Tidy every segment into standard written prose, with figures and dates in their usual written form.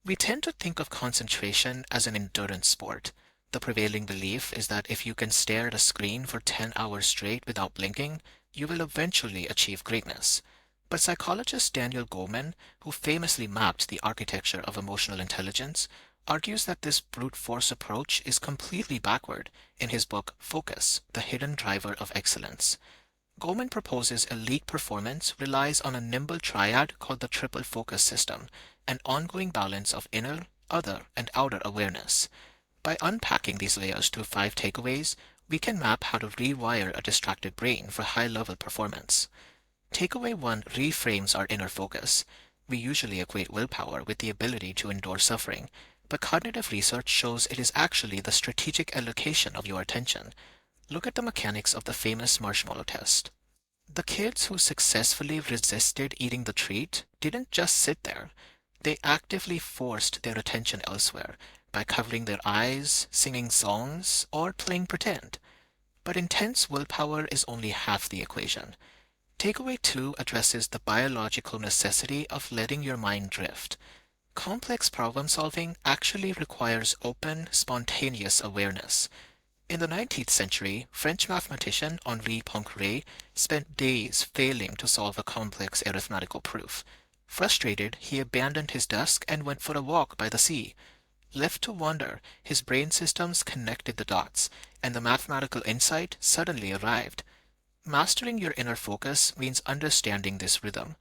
We tend to think of concentration as an endurance sport. The prevailing belief is that if you can stare at a screen for 10 hours straight without blinking, you will eventually achieve greatness. But psychologist Daniel Goleman, who famously mapped the architecture of emotional intelligence, argues that this brute force approach is completely backward in his book Focus, the Hidden Driver of Excellence. Goleman proposes elite performance relies on a nimble triad called the triple focus system, an ongoing balance of inner, other, and outer awareness. By unpacking these layers through 5 takeaways, we can map how to rewire a distracted brain for high-level performance. Takeaway 1 reframes our inner focus. We usually equate willpower with the ability to endure suffering, but cognitive research shows it is actually the strategic allocation of your attention. Look at the mechanics of the famous marshmallow test. The kids who successfully resisted eating the treat didn't just sit there. They actively forced their attention elsewhere by covering their eyes, singing songs, or playing pretend. But intense willpower is only half the equation. Takeaway 2 addresses the biological necessity of letting your mind drift. Complex problem solving actually requires open, spontaneous awareness. In the 19th century, French mathematician Henri Poincaré spent days failing to solve a complex arithmetical proof. Frustrated, he abandoned his desk and went for a walk by the sea. Left to wonder, his brain systems connected the dots, and the mathematical insight suddenly arrived. Mastering your inner focus means understanding this rhythm.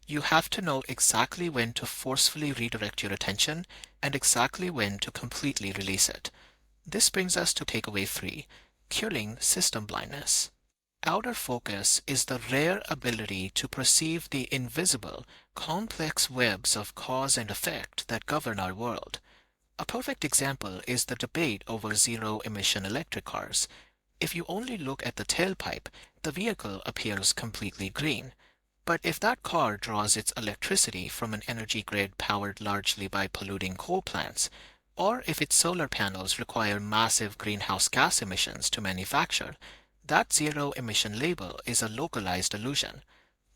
You have to know exactly when to forcefully redirect your attention and exactly when to completely release it. This brings us to takeaway 3, curing system blindness. Outer focus is the rare ability to perceive the invisible, complex webs of cause and effect that govern our world. A perfect example is the debate over zero-emission electric cars. If you only look at the tailpipe, the vehicle appears completely green. But if that car draws its electricity from an energy grid powered largely by polluting coal plants, or if its solar panels require massive greenhouse gas emissions to manufacture, that zero-emission label is a localized illusion.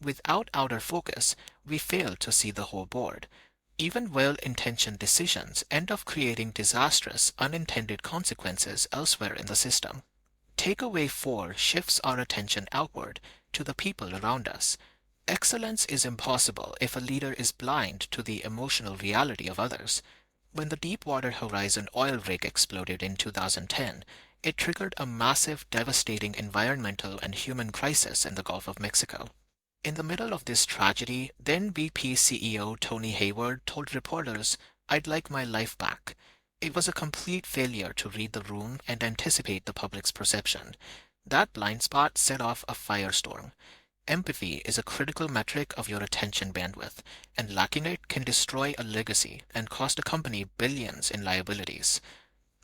Without outer focus, we fail to see the whole board. Even well-intentioned decisions end up creating disastrous, unintended consequences elsewhere in the system. Takeaway 4 shifts our attention outward to the people around us. Excellence is impossible if a leader is blind to the emotional reality of others. When the Deepwater Horizon oil rig exploded in 2010, it triggered a massive, devastating environmental and human crisis in the Gulf of Mexico. In the middle of this tragedy, then BP CEO Tony Hayward told reporters, "I'd like my life back." It was a complete failure to read the room and anticipate the public's perception. That blind spot set off a firestorm. Empathy is a critical metric of your attention bandwidth, and lacking it can destroy a legacy and cost a company billions in liabilities.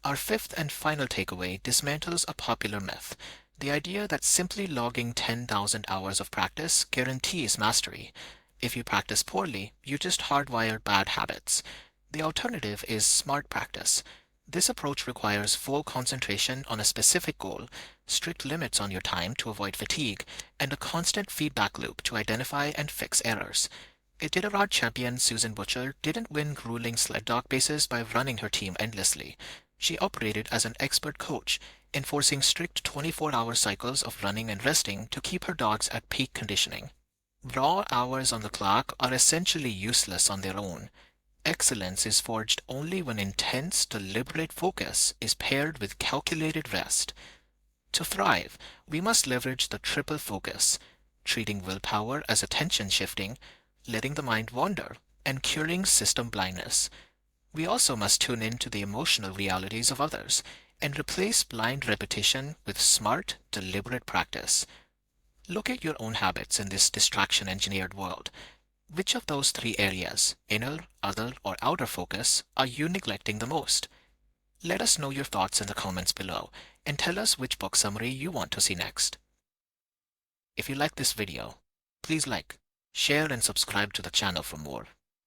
Our fifth and final takeaway dismantles a popular myth, the idea that simply logging 10,000 hours of practice guarantees mastery. If you practice poorly, you just hardwire bad habits. The alternative is smart practice. This approach requires full concentration on a specific goal, strict limits on your time to avoid fatigue, and a constant feedback loop to identify and fix errors. Iditarod champion Susan Butcher didn't win grueling sled dog bases by running her team endlessly. She operated as an expert coach, enforcing strict 24-hour cycles of running and resting to keep her dogs at peak conditioning. Raw hours on the clock are essentially useless on their own. Excellence is forged only when intense, deliberate focus is paired with calculated rest. To thrive, we must leverage the triple focus, treating willpower as attention shifting, letting the mind wander, and curing system blindness. We also must tune in to the emotional realities of others and replace blind repetition with smart, deliberate practice. Look at your own habits in this distraction-engineered world. Which of those 3 areas, inner, other, or outer focus, are you neglecting the most? Let us know your thoughts in the comments below, and tell us which book summary you want to see next. If you like this video, please like, share, and subscribe to the channel for more.